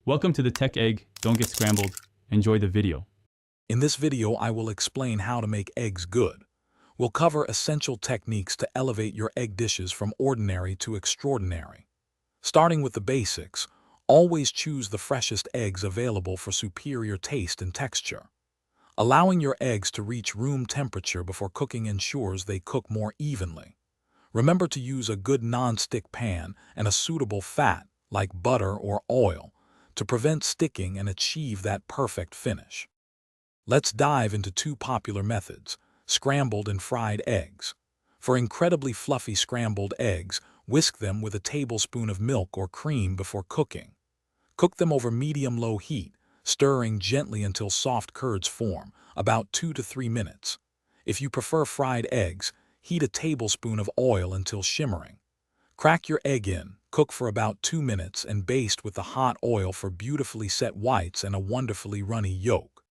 Welcome to the Tech Egg. Don't get scrambled. Enjoy the video. In this video, I will explain how to make eggs good. We'll cover essential techniques to elevate your egg dishes from ordinary to extraordinary. Starting with the basics, always choose the freshest eggs available for superior taste and texture. Allowing your eggs to reach room temperature before cooking ensures they cook more evenly. Remember to use a good non-stick pan and a suitable fat, like butter or oil, to prevent sticking and achieve that perfect finish. Let's dive into two popular methods, scrambled and fried eggs. For incredibly fluffy scrambled eggs, whisk them with a tablespoon of milk or cream before cooking. Cook them over medium-low heat, stirring gently until soft curds form, about 2 to 3 minutes. If you prefer fried eggs, heat a tablespoon of oil until shimmering. Crack your egg in, cook for about 2 minutes, and baste with the hot oil for beautifully set whites and a wonderfully runny yolk.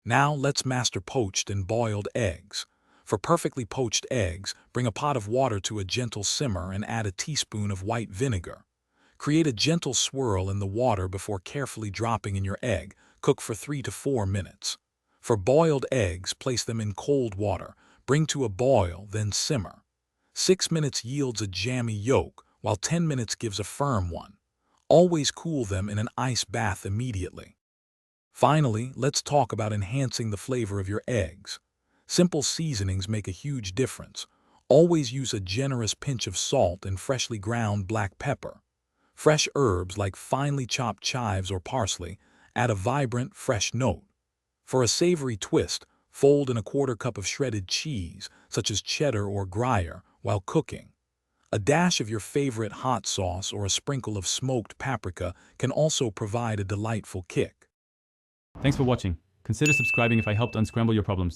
Now let's master poached and boiled eggs. For perfectly poached eggs, bring a pot of water to a gentle simmer and add a teaspoon of white vinegar. Create a gentle swirl in the water before carefully dropping in your egg. Cook for 3 to 4 minutes. For boiled eggs, place them in cold water. Bring to a boil, then simmer. 6 minutes yields a jammy yolk, while 10 minutes gives a firm one. Always cool them in an ice bath immediately. Finally, let's talk about enhancing the flavor of your eggs. Simple seasonings make a huge difference. Always use a generous pinch of salt and freshly ground black pepper. Fresh herbs like finely chopped chives or parsley add a vibrant, fresh note. For a savory twist, fold in a quarter cup of shredded cheese, such as cheddar or Gruyere, while cooking. A dash of your favorite hot sauce or a sprinkle of smoked paprika can also provide a delightful kick. Thanks for watching. Consider subscribing if I helped unscramble your problems.